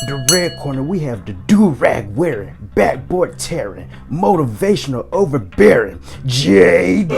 The red corner, we have the do-rag wearing, backboard tearing, motivational overbearing, JD.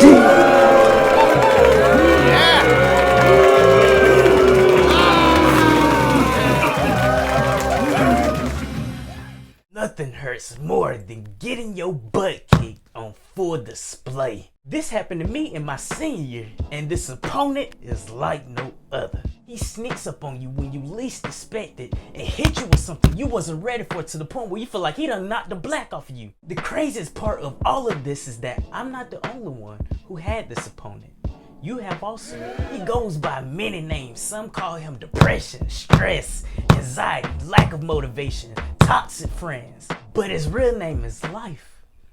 Nothing hurts more than getting your butt kicked on full display. This happened to me in my senior year, and this opponent is like no other. He sneaks up on you when you least expect it and hit you with something you wasn't ready for, to the point where you feel like he done knocked the black off of you. The craziest part of all of this is that I'm not the only one who had this opponent. You have also. He goes by many names. Some call him depression, stress, anxiety, lack of motivation, toxic friends. But his real name is Life.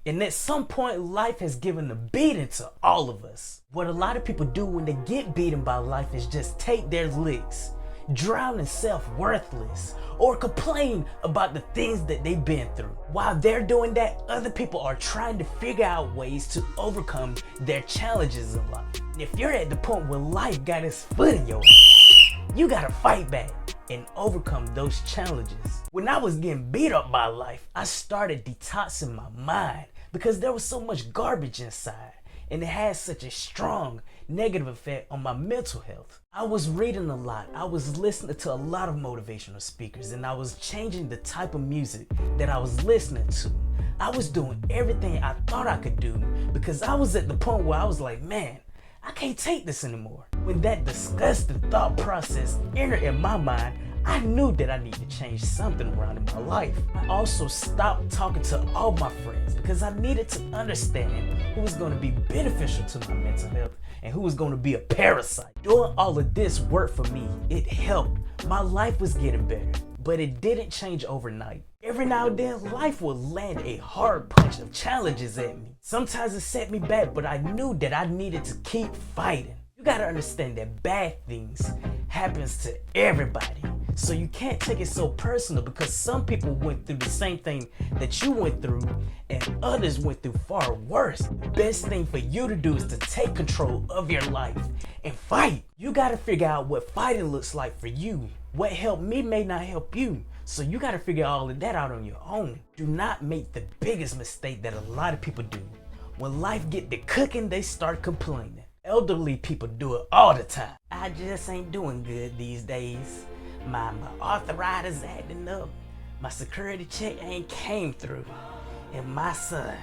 And at some point, life has given a beating to all of us. What a lot of people do when they get beaten by life is just take their licks, drown in self-worthless, or complain about the things that they've been through. While they're doing that, other people are trying to figure out ways to overcome their challenges in life. And if you're at the point where life got its foot in your ass, you gotta fight back and overcome those challenges. When I was getting beat up by life, I started detoxing my mind because there was so much garbage inside, and it had such a strong negative effect on my mental health. I was reading a lot, I was listening to a lot of motivational speakers, and I was changing the type of music that I was listening to. I was doing everything I thought I could do because I was at the point where I was like, man, I can't take this anymore. When that disgusting thought process entered in my mind, I knew that I needed to change something around in my life. I also stopped talking to all my friends because I needed to understand who was going to be beneficial to my mental health and who was going to be a parasite. Doing all of this worked for me. It helped. My life was getting better, but it didn't change overnight. Every now and then, life would land a hard punch of challenges at me. Sometimes it set me back, but I knew that I needed to keep fighting. You gotta understand that bad things happens to everybody. So you can't take it so personal because some people went through the same thing that you went through and others went through far worse. The best thing for you to do is to take control of your life and fight. You gotta figure out what fighting looks like for you. What helped me may not help you. So you gotta figure all of that out on your own. Do not make the biggest mistake that a lot of people do. When life get to cooking, they start complaining. Elderly people do it all the time. I just ain't doing good these days. My arthritis acting up. My security check ain't came through. And my son,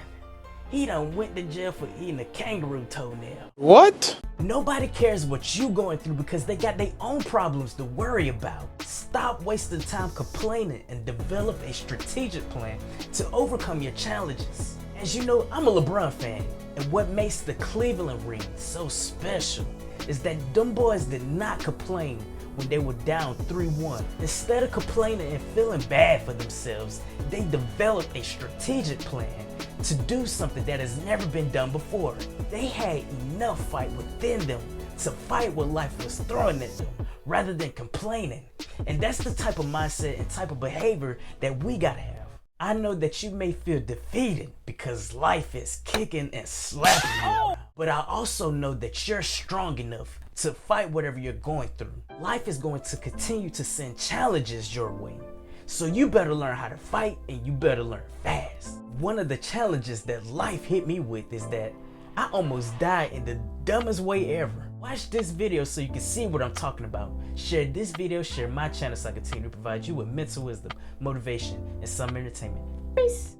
he done went to jail for eating a kangaroo toenail. What? Nobody cares what you going through because they got their own problems to worry about. Stop wasting time complaining and develop a strategic plan to overcome your challenges. As you know, I'm a LeBron fan, and what makes the Cleveland ring so special is that them boys did not complain when they were down 3-1. Instead of complaining and feeling bad for themselves, they developed a strategic plan to do something that has never been done before. They had enough fight within them to fight what life was throwing at them rather than complaining. And that's the type of mindset and type of behavior that we gotta have. I know that you may feel defeated because life is kicking and slapping you around, but I also know that you're strong enough to fight whatever you're going through. Life is going to continue to send challenges your way. So you better learn how to fight, and you better learn fast. One of the challenges that life hit me with is that I almost died in the dumbest way ever. Watch this video so you can see what I'm talking about. Share this video, share my channel so I continue to provide you with mental wisdom, motivation, and some entertainment. Peace.